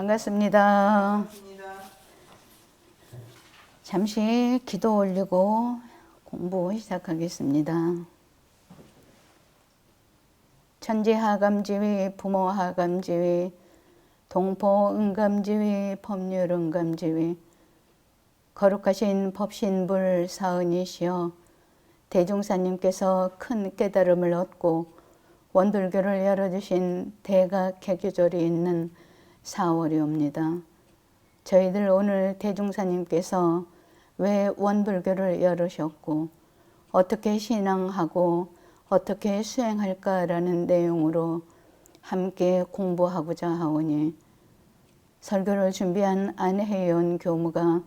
반갑습니다. 잠시 기도 올리고 공부 시작하겠습니다. 천지하감지위, 부모하감지위, 동포응감지위, 법률응감지위, 거룩하신 법신불 사은이시여 대종사님께서 큰 깨달음을 얻고 원불교를 열어주신 대각 개교절이 있는 4월이옵니다. 저희들 오늘 대종사님께서 왜 원불교를 열으셨고 어떻게 신앙하고 어떻게 수행할까라는 내용으로 함께 공부하고자 하오니 설교를 준비한 안혜연 교무가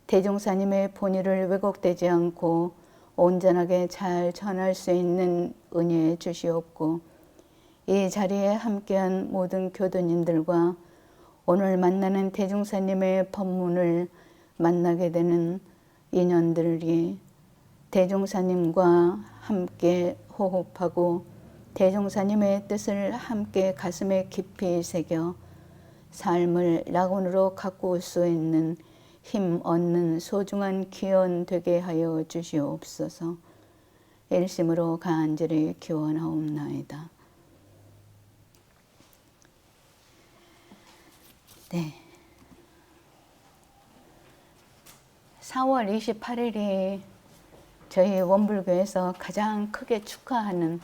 대종사님의 본의를 왜곡되지 않고 온전하게 잘 전할 수 있는 은혜 주시옵고 이 자리에 함께한 모든 교도님들과 오늘 만나는 대종사님의 법문을 만나게 되는 인연들이 대종사님과 함께 호흡하고 대종사님의 뜻을 함께 가슴에 깊이 새겨 삶을 낙원으로 가꾸을 수 있는 힘 얻는 소중한 기원 되게 하여 주시옵소서. 일심으로 간절히 기원하옵나이다. 네. 4월 28일이 저희 원불교에서 가장 크게 축하하는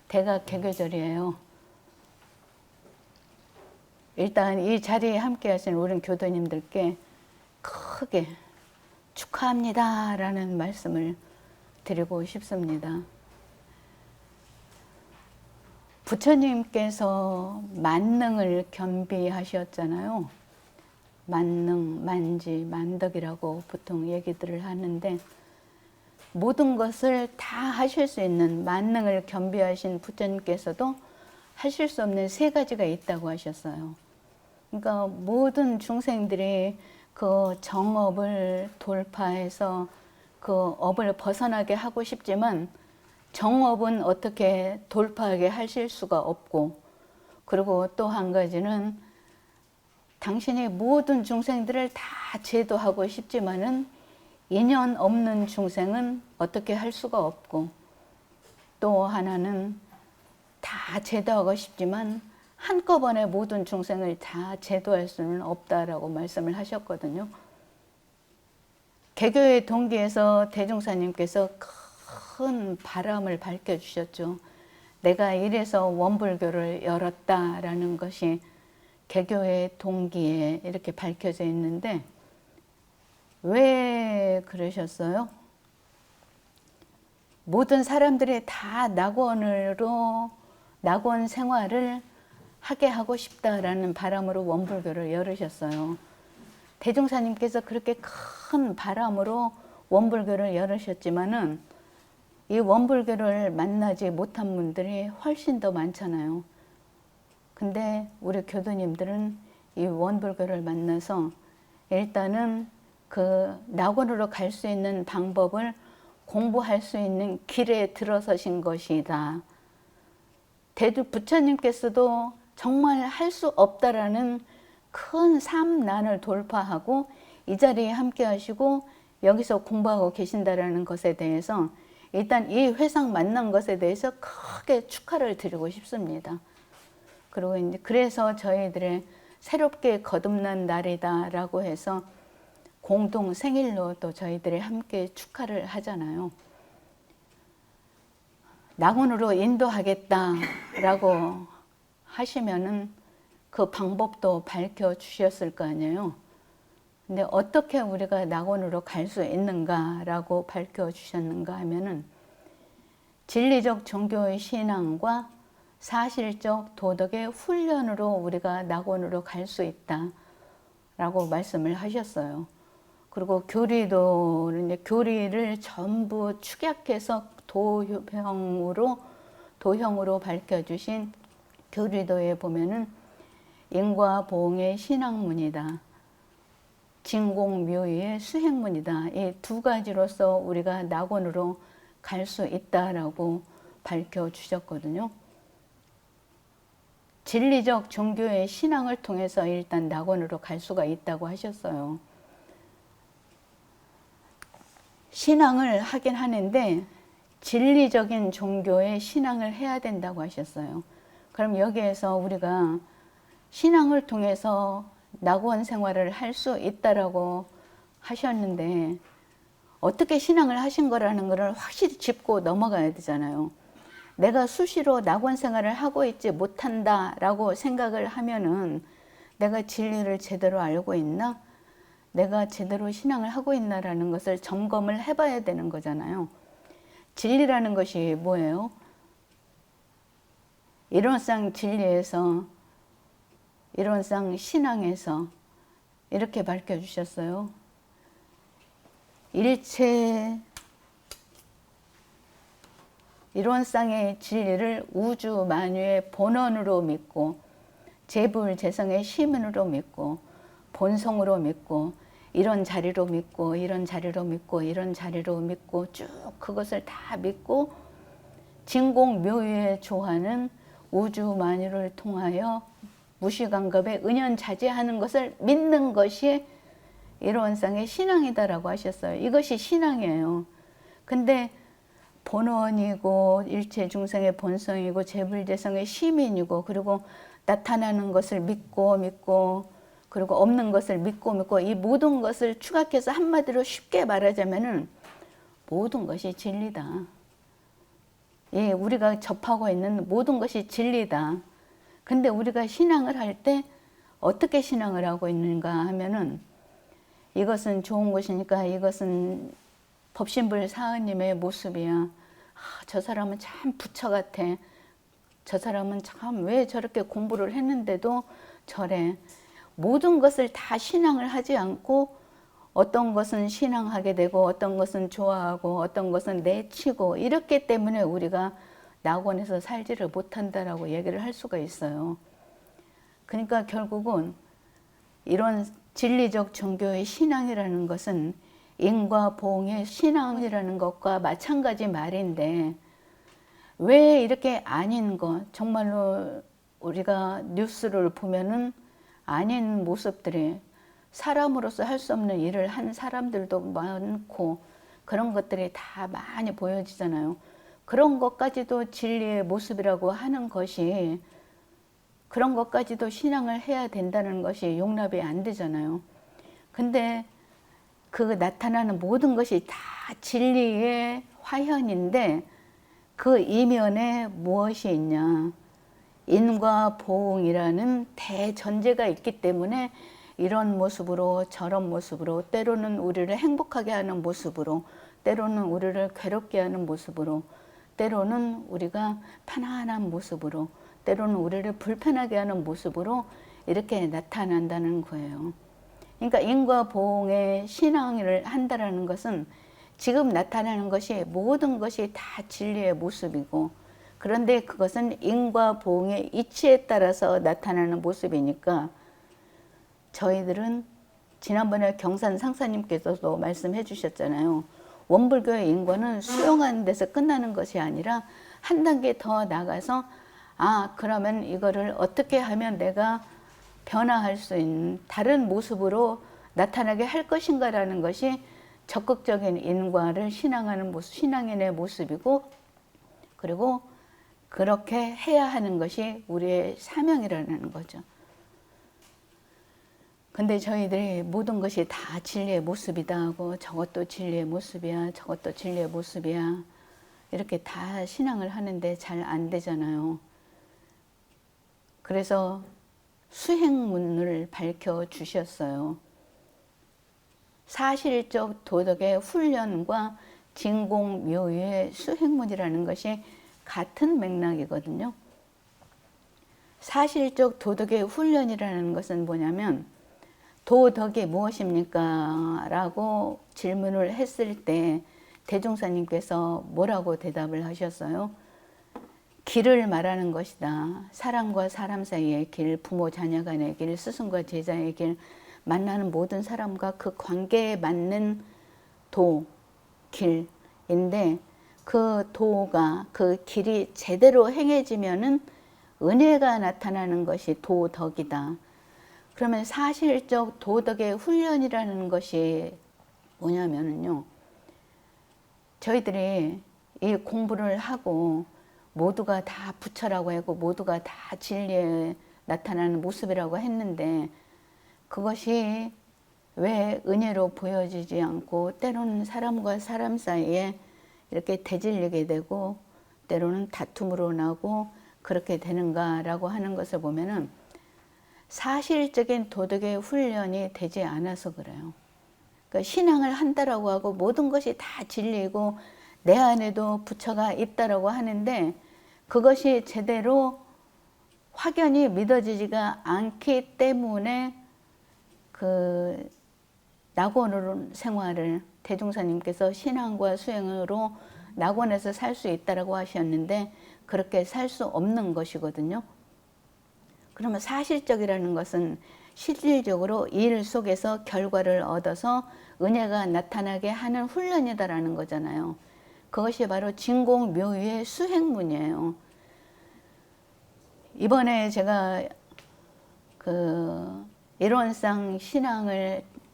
대각 개교절이에요. 일단 이 자리에 함께 하신 우리 교도님들께 크게 축하합니다 라는 말씀을 드리고 싶습니다. 부처님께서 만능을 겸비하셨잖아요. 만능, 만지, 만덕이라고 보통 얘기들을 하는데 모든 것을 다 하실 수 있는 만능을 겸비하신 부처님께서도 하실 수 없는 세 가지가 있다고 하셨어요. 그러니까 모든 중생들이 그 정업을 돌파해서 그 업을 벗어나게 하고 싶지만 정업은 어떻게 돌파하게 하실 수가 없고, 그리고 또 한 가지는 당신이 모든 중생들을 다 제도하고 싶지만은 인연 없는 중생은 어떻게 할 수가 없고, 또 하나는 다 제도하고 싶지만 한꺼번에 모든 중생을 다 제도할 수는 없다라고 말씀을 하셨거든요. 개교의 동기에서 대종사님께서 큰 바람을 밝혀주셨죠. 내가 이래서 원불교를 열었다라는 것이 개교의 동기에 이렇게 밝혀져 있는데 왜 그러셨어요? 모든 사람들이 다 낙원 생활을 하게 하고 싶다라는 바람으로 원불교를 열으셨어요. 대종사님께서 그렇게 큰 바람으로 원불교를 열으셨지만은 이 원불교를 만나지 못한 분들이 훨씬 더 많잖아요. 근데 우리 교도님들은 이 원불교를 만나서 일단은 그 낙원으로 갈 수 있는 방법을 공부할 수 있는 길에 들어서신 것이다. 부처님께서도 정말 할 수 없다라는 큰 삼난을 돌파하고 이 자리에 함께 하시고 여기서 공부하고 계신다라는 것에 대해서 일단 이 회상 만난 것에 대해서 크게 축하를 드리고 싶습니다. 그리고 이제 그래서 저희들의 새롭게 거듭난 날이다라고 해서 공동 생일로 또 저희들이 함께 축하를 하잖아요. 낙원으로 인도하겠다라고 하시면은 그 방법도 밝혀 주셨을 거 아니에요. 근데 어떻게 우리가 낙원으로 갈 수 있는가라고 밝혀 주셨는가 하면은 진리적 종교의 신앙과 사실적 도덕의 훈련으로 우리가 낙원으로 갈 수 있다라고 말씀을 하셨어요. 그리고 교리를 전부 축약해서 도형으로 밝혀주신 교리도에 보면은 인과보응의 신학문이다. 진공묘의의 수행문이다. 이 두 가지로서 우리가 낙원으로 갈 수 있다라고 밝혀주셨거든요. 진리적 종교의 신앙을 통해서 일단 낙원으로 갈 수가 있다고 하셨어요. 신앙을 하긴 하는데 진리적인 종교의 신앙을 해야 된다고 하셨어요. 그럼 여기에서 우리가 신앙을 통해서 낙원 생활을 할 수 있다라고 하셨는데 어떻게 신앙을 하신 거라는 것을 확실히 짚고 넘어가야 되잖아요. 내가 수시로 낙원 생활을 하고 있지 못한다라고 생각을 하면은 내가 진리를 제대로 알고 있나? 내가 제대로 신앙을 하고 있나라는 것을 점검을 해봐야 되는 거잖아요. 진리라는 것이 뭐예요? 이론상 진리에서, 이론상 신앙에서 이렇게 밝혀주셨어요. 일체 이론상의 진리를 우주 만유의 본원으로 믿고 재불재성의 시민으로 믿고 본성으로 믿고 이런 자리로 믿고 이런 자리로 믿고 이런 자리로 믿고 쭉 그것을 다 믿고 진공묘유에 조하는 우주 만유를 통하여 무시간겁에 은연자재하는 것을 믿는 것이 이론상의 신앙이다라고 하셨어요. 이것이 신앙이에요. 근데 본원이고 일체 중생의 본성이고 재불재성의 시민이고 그리고 나타나는 것을 믿고 그리고 없는 것을 믿고 이 모든 것을 추각해서 한마디로 쉽게 말하자면은 모든 것이 진리다. 예, 우리가 접하고 있는 모든 것이 진리다. 근데 우리가 신앙을 할 때 어떻게 신앙을 하고 있는가 하면은 이것은 좋은 것이니까 이것은 법신불 사은님의 모습이야. 아, 저 사람은 참 부처 같아. 저 사람은 참 왜 저렇게 공부를 했는데도 저래. 모든 것을 다 신앙을 하지 않고 어떤 것은 신앙하게 되고 어떤 것은 좋아하고 어떤 것은 내치고 이렇기 때문에 우리가 낙원에서 살지를 못한다라고 얘기를 할 수가 있어요. 그러니까 결국은 이런 진리적 종교의 신앙이라는 것은 인과 보응의 신앙이라는 것과 마찬가지 말인데 왜 이렇게 아닌 것, 정말로 우리가 뉴스를 보면은 아닌 모습들이 사람으로서 할 수 없는 일을 한 사람들도 많고 그런 것들이 다 많이 보여지잖아요. 그런 것까지도 진리의 모습이라고 하는 것이 그런 것까지도 신앙을 해야 된다는 것이 용납이 안 되잖아요. 근데 그 나타나는 모든 것이 다 진리의 화현인데 그 이면에 무엇이 있냐? 인과 보응이라는 대전제가 있기 때문에 이런 모습으로 저런 모습으로 때로는 우리를 행복하게 하는 모습으로 때로는 우리를 괴롭게 하는 모습으로 때로는 우리가 편안한 모습으로 때로는 우리를 불편하게 하는 모습으로 이렇게 나타난다는 거예요. 그러니까 인과 보응의 신앙을 한다는 것은 지금 나타나는 것이 모든 것이 다 진리의 모습이고 그런데 그것은 인과 보응의 이치에 따라서 나타나는 모습이니까 저희들은 지난번에 경산 상사님께서도 말씀해 주셨잖아요. 원불교의 인과는 수용하는 데서 끝나는 것이 아니라 한 단계 더 나가서 아 그러면 이거를 어떻게 하면 내가 변화할 수 있는 다른 모습으로 나타나게 할 것인가라는 것이 적극적인 인과를 신앙하는 모습, 신앙인의 모습이고 그리고 그렇게 해야 하는 것이 우리의 사명이라는 거죠. 근데 저희들이 모든 것이 다 진리의 모습이다 하고 저것도 진리의 모습이야, 저것도 진리의 모습이야 이렇게 다 신앙을 하는데 잘 안 되잖아요. 그래서 수행문을 밝혀주셨어요. 사실적 도덕의 훈련과 진공묘유의 수행문이라는 것이 같은 맥락이거든요. 사실적 도덕의 훈련이라는 것은 뭐냐면 도덕이 무엇입니까? 라고 질문을 했을 때 대종사님께서 뭐라고 대답을 하셨어요? 길을 말하는 것이다. 사람과 사람 사이의 길, 부모 자녀 간의 길, 스승과 제자의 길, 만나는 모든 사람과 그 관계에 맞는 도, 길인데 그 도가 그 길이 제대로 행해지면은 은혜가 나타나는 것이 도덕이다. 그러면 사실적 도덕의 훈련이라는 것이 뭐냐면요. 저희들이 이 공부를 하고 모두가 다 부처라고 하고 모두가 다 진리에 나타나는 모습이라고 했는데 그것이 왜 은혜로 보여지지 않고 때로는 사람과 사람 사이에 이렇게 대질리게 되고 때로는 다툼으로 나고 그렇게 되는가라고 하는 것을 보면은 사실적인 도덕의 훈련이 되지 않아서 그래요. 그러니까 신앙을 한다라고 하고 모든 것이 다 진리고 내 안에도 부처가 있다라고 하는데 그것이 제대로 확연히 믿어지지가 않기 때문에 그 낙원 생활을 대종사님께서 신앙과 수행으로 낙원에서 살 수 있다라고 하셨는데 그렇게 살 수 없는 것이거든요. 그러면 사실적이라는 것은 실질적으로 일 속에서 결과를 얻어서 은혜가 나타나게 하는 훈련이다라는 거잖아요. 그것이 바로 진공묘유의 수행문이에요. 이번에 제가 그 일원상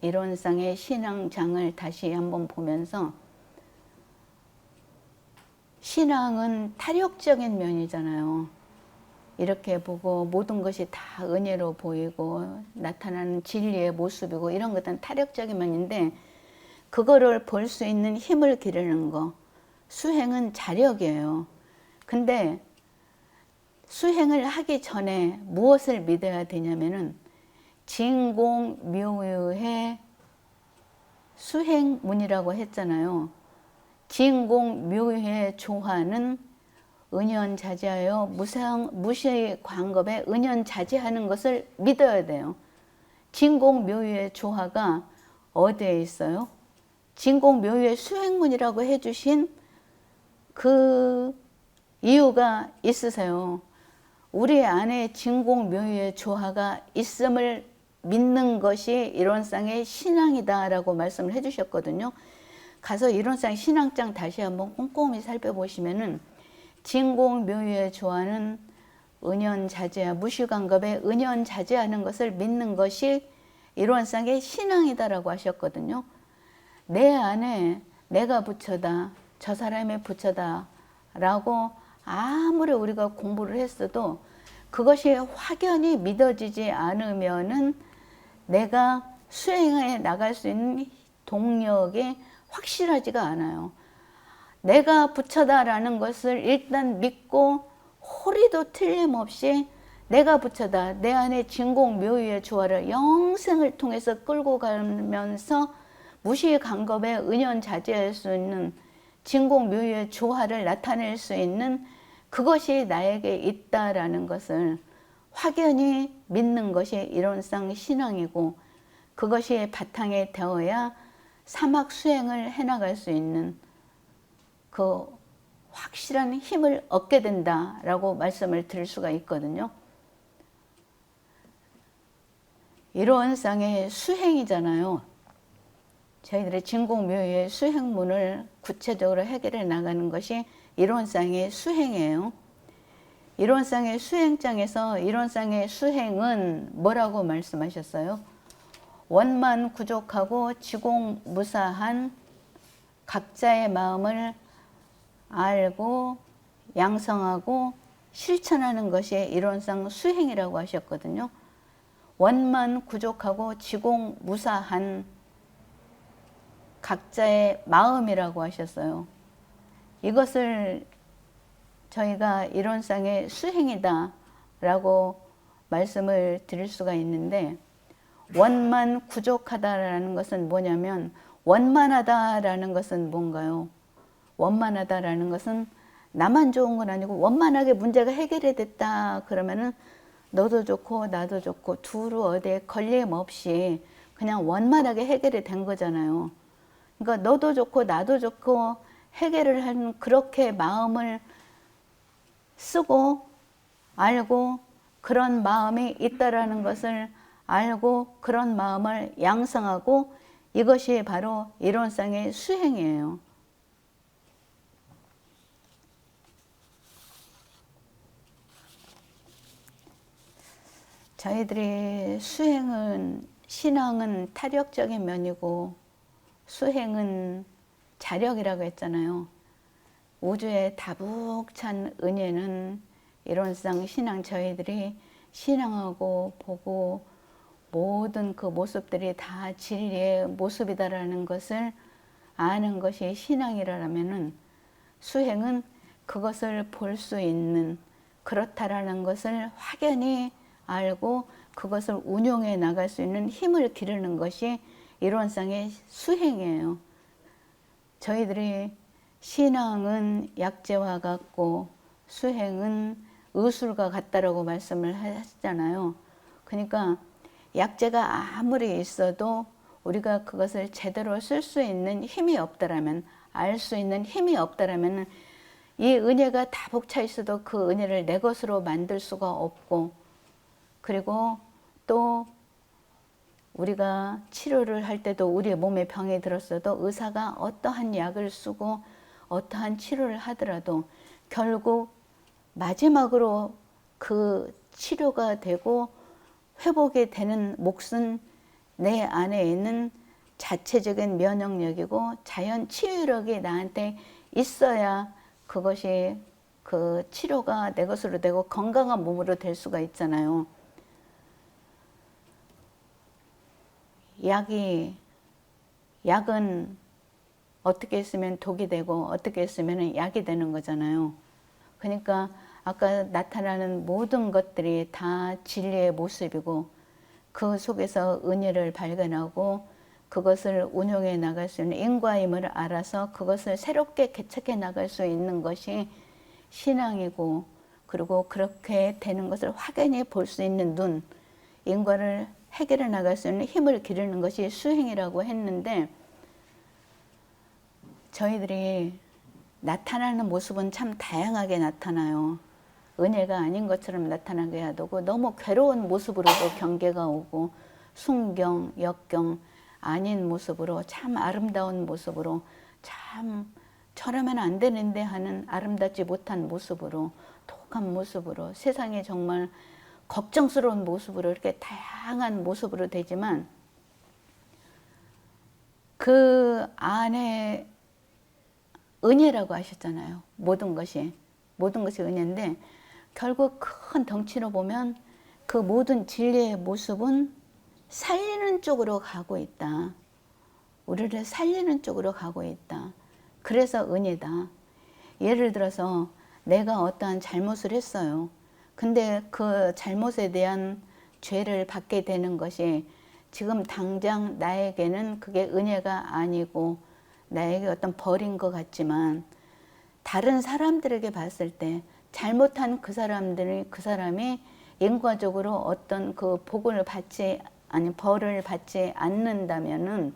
일원상의 신앙장을 다시 한번 보면서 신앙은 타력적인 면이잖아요. 이렇게 보고 모든 것이 다 은혜로 보이고 나타나는 진리의 모습이고 이런 것들은 타력적인 면인데 그거를 볼 수 있는 힘을 기르는 거. 수행은 자력이에요. 근데 수행을 하기 전에 무엇을 믿어야 되냐면은 진공묘유의 수행문이라고 했잖아요. 진공묘유의 조화는 은연자제하여 무시광겁에 은연자제하는 것을 믿어야 돼요. 진공묘유의 조화가 어디에 있어요? 진공묘유의 수행문이라고 해주신 그 이유가 있으세요. 우리 안에 진공묘유의 조화가 있음을 믿는 것이 일원상의 신앙이다라고 말씀을 해주셨거든요. 가서 일원상 신앙장 다시 한번 꼼꼼히 살펴보시면은 진공묘유의 조화는 은연자제, 무시광겁에 은연자제하는 것을 믿는 것이 일원상의 신앙이다라고 하셨거든요. 내 안에 내가 부처다, 저 사람의 부처다 라고 아무리 우리가 공부를 했어도 그것이 확연히 믿어지지 않으면은 내가 수행해 나갈 수 있는 동력이 확실하지가 않아요. 내가 부처다라는 것을 일단 믿고 호리도 틀림없이 내가 부처다, 내 안에 진공묘유의 조화를 영생을 통해서 끌고 가면서 무시광겁에 은연자제할 수 있는 진공묘유의 조화를 나타낼 수 있는 그것이 나에게 있다라는 것을 확연히 믿는 것이 일원상 신앙이고 그것이 바탕이 되어야 사막 수행을 해나갈 수 있는 그 확실한 힘을 얻게 된다라고 말씀을 드릴 수가 있거든요. 일원상의 수행이잖아요. 저희들의 진공묘유의 수행문을 구체적으로 해결해 나가는 것이 일원상의 수행이에요. 일원상의 수행장에서 일원상의 수행은 뭐라고 말씀하셨어요? 원만구족하고 지공무사한 각자의 마음을 알고 양성하고 실천하는 것이 일원상 수행이라고 하셨거든요. 원만구족하고 지공무사한 각자의 마음이라고 하셨어요. 이것을 저희가 일원상의 수행이다 라고 말씀을 드릴 수가 있는데 원만구족하다라는 것은 뭐냐면 원만하다라는 것은 뭔가요? 원만하다라는 것은 나만 좋은 건 아니고 원만하게 문제가 해결이 됐다 그러면은 너도 좋고 나도 좋고 두루 어디에 걸림 없이 그냥 원만하게 해결이 된 거잖아요. 그러니까 너도 좋고 나도 좋고 해결을 하는 그렇게 마음을 쓰고 알고 그런 마음이 있다라는 것을 알고 그런 마음을 양성하고 이것이 바로 일원상의 수행이에요. 저희들이 신앙은 타력적인 면이고 수행은 자력이라고 했잖아요. 우주의 다복찬 은혜는 이론상 저희들이 신앙하고 보고 모든 그 모습들이 다 진리의 모습이다라는 것을 아는 것이 신앙이라면은, 수행은 그것을 볼 수 있는, 그렇다라는 것을 확연히 알고 그것을 운용해 나갈 수 있는 힘을 기르는 것이 이론상의 수행이에요. 저희들이 신앙은 약재와 같고 수행은 의술과 같다라고 말씀을 하시잖아요. 그러니까 약재가 아무리 있어도 우리가 그것을 제대로 쓸 수 있는 힘이 없다라면, 알 수 있는 힘이 없다라면 이 은혜가 다복차 있어도 그 은혜를 내 것으로 만들 수가 없고, 그리고 또 우리가 치료를 할 때도 우리의 몸에 병이 들었어도 의사가 어떠한 약을 쓰고 어떠한 치료를 하더라도 결국 마지막으로 그 치료가 되고 회복이 되는 몫은 내 안에 있는 자체적인 면역력이고 자연 치유력이 나한테 있어야 그것이 그 치료가 내 것으로 되고 건강한 몸으로 될 수가 있잖아요. 약은 어떻게 쓰면 독이 되고 어떻게 쓰면 약이 되는 거잖아요. 그러니까 아까 나타나는 모든 것들이 다 진리의 모습이고 그 속에서 은혜를 발견하고 그것을 운용해 나갈 수 있는 인과임을 알아서 그것을 새롭게 개척해 나갈 수 있는 것이 신앙이고, 그리고 그렇게 되는 것을 확연히 볼 수 있는 눈, 인과를 해결해 나갈 수 있는 힘을 기르는 것이 수행이라고 했는데, 저희들이 나타나는 모습은 참 다양하게 나타나요. 은혜가 아닌 것처럼 나타나게 하고 너무 괴로운 모습으로도 경계가 오고, 순경, 역경 아닌 모습으로 참 아름다운 모습으로, 참 저러면 안 되는데 하는 아름답지 못한 모습으로, 독한 모습으로, 세상에 정말 걱정스러운 모습으로 이렇게 다양한 모습으로 되지만 그 안에 은혜라고 하셨잖아요. 모든 것이 은혜인데 결국 큰 덩치로 보면 그 모든 진리의 모습은 살리는 쪽으로 가고 있다. 우리를 살리는 쪽으로 가고 있다. 그래서 은혜다. 예를 들어서 내가 어떠한 잘못을 했어요. 근데 그 잘못에 대한 죄를 받게 되는 것이 지금 당장 나에게는 그게 은혜가 아니고 나에게 어떤 벌인 것 같지만, 다른 사람들에게 봤을 때 잘못한 그 사람이 인과적으로 어떤 그 복을 받지, 아니 벌을 받지 않는다면은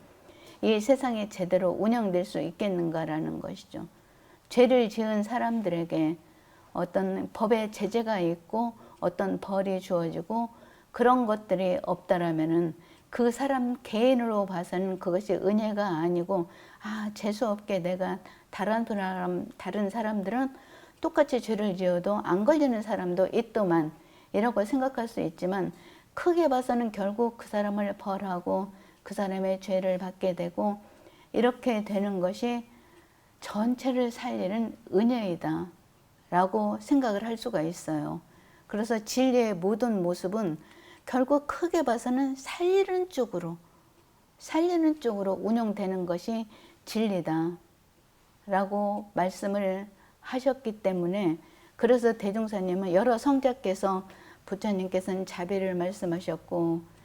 이 세상이 제대로 운영될 수 있겠는가라는 것이죠. 죄를 지은 사람들에게 어떤 법의 제재가 있고 어떤 벌이 주어지고 그런 것들이 없다라면은 그 사람 개인으로 봐서는 그것이 은혜가 아니고, 재수없게 내가 다른 사람들은 똑같이 죄를 지어도 안 걸리는 사람도 있더만 이라고 생각할 수 있지만, 크게 봐서는 결국 그 사람을 벌하고 그 사람의 죄를 받게 되고 이렇게 되는 것이 전체를 살리는 은혜이다 라고 생각을 할 수가 있어요. 그래서 진리의 모든 모습은 결국 크게 봐서는 살리는 쪽으로 운용되는 것이 진리다 라고 말씀을 하셨기 때문에, 그래서 대종사님은 여러 성자께서 부처님께서는 자비를 말씀하셨고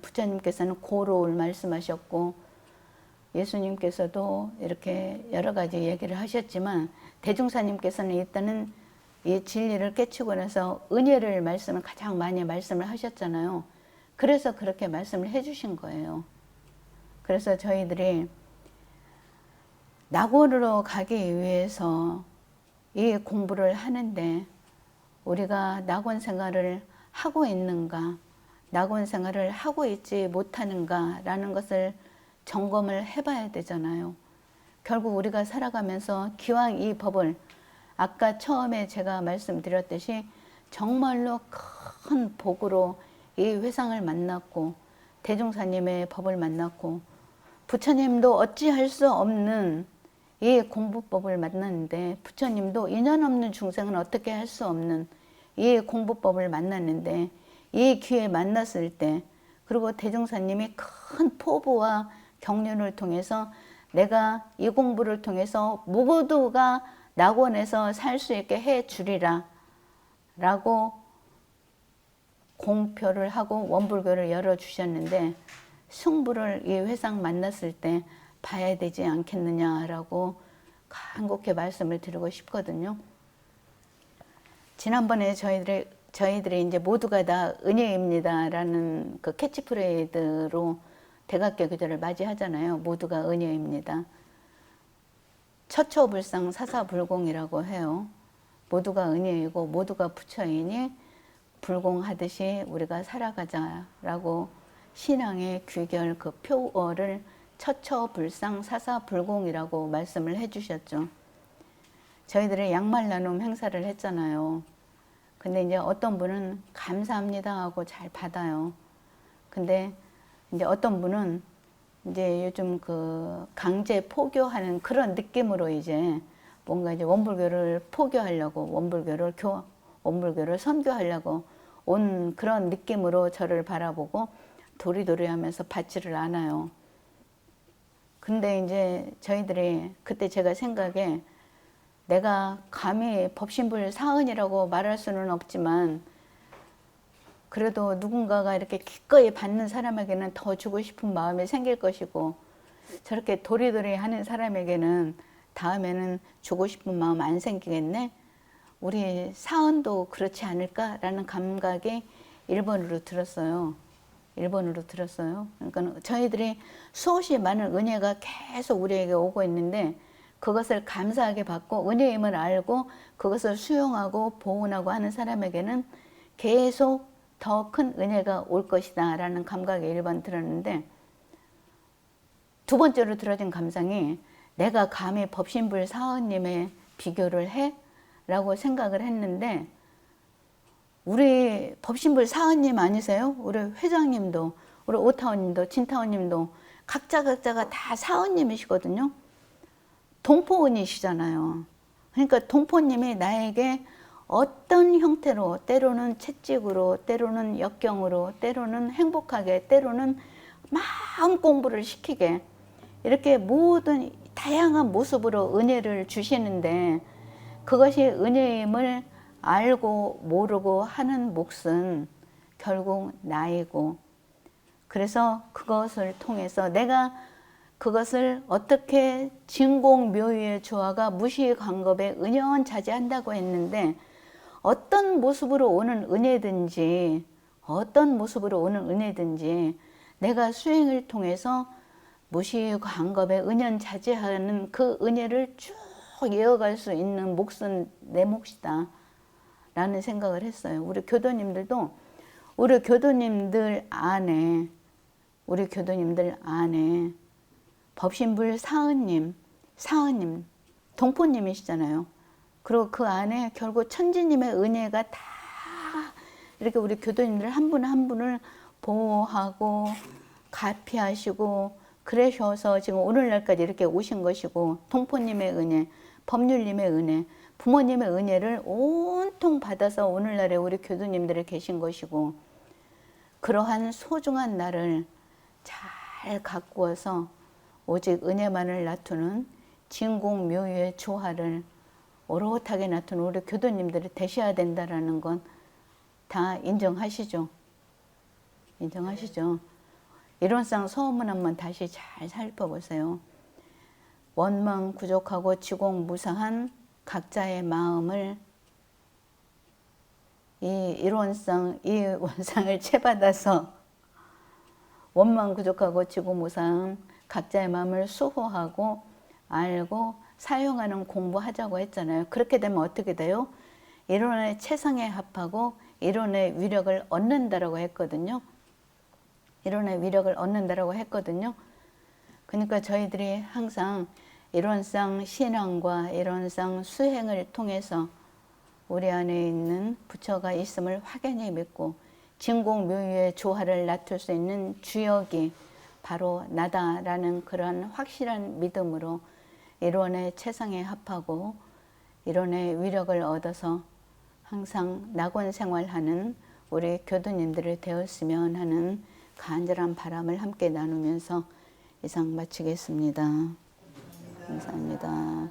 부처님께서는 고로를 말씀하셨고 예수님께서도 이렇게 여러 가지 얘기를 하셨지만, 대종사님께서는 일단은 이 진리를 깨치고 나서 은혜를 가장 많이 말씀을 하셨잖아요. 그래서 그렇게 말씀을 해주신 거예요. 그래서 저희들이 낙원으로 가기 위해서 이 공부를 하는데 우리가 낙원 생활을 하고 있는가, 낙원 생활을 하고 있지 못하는가 라는 것을 점검을 해봐야 되잖아요. 결국 우리가 살아가면서 기왕 이 법을, 아까 처음에 제가 말씀드렸듯이 정말로 큰 복으로 이 회상을 만났고 대종사님의 법을 만났고 부처님도 어찌할 수 없는 이 공부법을 만났는데 부처님도 인연 없는 중생은 어떻게 할 수 없는 이 공부법을 만났는데 이 기회에 만났을 때 그리고 대종사님이 큰 포부와 경륜을 통해서 내가 이 공부를 통해서 모두가 낙원에서 살 수 있게 해 주리라 라고 공표를 하고 원불교를 열어주셨는데 승부를 이 회상 만났을 때 봐야 되지 않겠느냐라고 간곡히 말씀을 드리고 싶거든요. 지난번에 저희들이 이제 모두가 다 은혜입니다라는 그 캐치프레이즈로 대각교 교제를 맞이하잖아요. 모두가 은혜입니다. 처처불상 사사불공이라고 해요. 모두가 은혜이고 모두가 부처이니 불공하듯이 우리가 살아가자라고 신앙의 귀결 그 표어를 처처불상 사사불공이라고 말씀을 해주셨죠. 저희들이 양말 나눔 행사를 했잖아요. 근데 이제 어떤 분은 감사합니다 하고 잘 받아요. 근데 이제 어떤 분은 이제 요즘 그 강제 포교하는 그런 느낌으로 이제 뭔가 이제 원불교를 포교하려고 원불교를 선교하려고 온 그런 느낌으로 저를 바라보고 도리도리 하면서 받지를 않아요. 근데 이제 저희들이 그때 제가 생각에 내가 감히 법신불 사은이라고 말할 수는 없지만 그래도 누군가가 이렇게 기꺼이 받는 사람에게는 더 주고 싶은 마음이 생길 것이고 저렇게 도리도리 하는 사람에게는 다음에는 주고 싶은 마음 안 생기겠네? 우리 사은도 그렇지 않을까라는 감각이 1번으로 들었어요. 1번으로 들었어요. 그러니까 저희들이 수없이 많은 은혜가 계속 우리에게 오고 있는데 그것을 감사하게 받고 은혜임을 알고 그것을 수용하고 보온하고 하는 사람에게는 계속 더 큰 은혜가 올 것이다 라는 감각이 1번 들었는데 두 번째로 들어진 감상이 내가 감히 법신불 사원님의 비교를 해? 라고 생각을 했는데 우리 법신불 사원님 아니세요? 우리 회장님도 우리 오타원님도 진타원님도 각자가 다 사원님이시거든요. 동포은이시잖아요. 그러니까 동포님이 나에게 어떤 형태로 때로는 채찍으로 때로는 역경으로 때로는 행복하게 때로는 마음 공부를 시키게 이렇게 모든 다양한 모습으로 은혜를 주시는데 그것이 은혜임을 알고 모르고 하는 몫은 결국 나이고 그래서 그것을 통해서 내가 그것을 어떻게 진공묘유의 조화가 무시관겁에 은연자재한다고 했는데 어떤 모습으로 오는 은혜든지 내가 수행을 통해서 무시관겁에 은연자재하는 그 은혜를 쭉 이어갈 수 있는 몫은 내 몫이다 라는 생각을 했어요. 우리 교도님들 안에 법신불 사은님, 동포님이시잖아요. 그리고 그 안에 결국 천지님의 은혜가 다 이렇게 우리 교도님들 한 분 한 분을 보호하고 가피하시고 그러셔서 지금 오늘날까지 이렇게 오신 것이고 동포님의 은혜, 법률님의 은혜, 부모님의 은혜를 온통 받아서 오늘날에 우리 교도님들이 계신 것이고 그러한 소중한 날을 잘 가꾸어서 오직 은혜만을 나투는 진공묘유의 조화를 오롯하게 나투는 우리 교도님들이 되셔야 된다는 건 다 인정하시죠? 인정하시죠? 이론상 소문 한번 다시 잘 살펴보세요. 원망구족하고 지공무사한 각자의 마음을 이 원상을 채받아서 원망구족하고 지공무사한 각자의 마음을 수호하고 알고 사용하는 공부하자고 했잖아요. 그렇게 되면 어떻게 돼요? 이론의 체성에 합하고 이론의 위력을 얻는다라고 했거든요. 이론의 위력을 얻는다라고 했거든요. 그러니까 저희들이 항상 이론상 신앙과 이론상 수행을 통해서 우리 안에 있는 부처가 있음을 확연히 믿고 진공묘유의 조화를 낮출 수 있는 주역이 바로 나다라는 그런 확실한 믿음으로 일원의 최상에 합하고 일원의 위력을 얻어서 항상 낙원 생활하는 우리 교도님들이 되었으면 하는 간절한 바람을 함께 나누면서 이상 마치겠습니다. 감사합니다.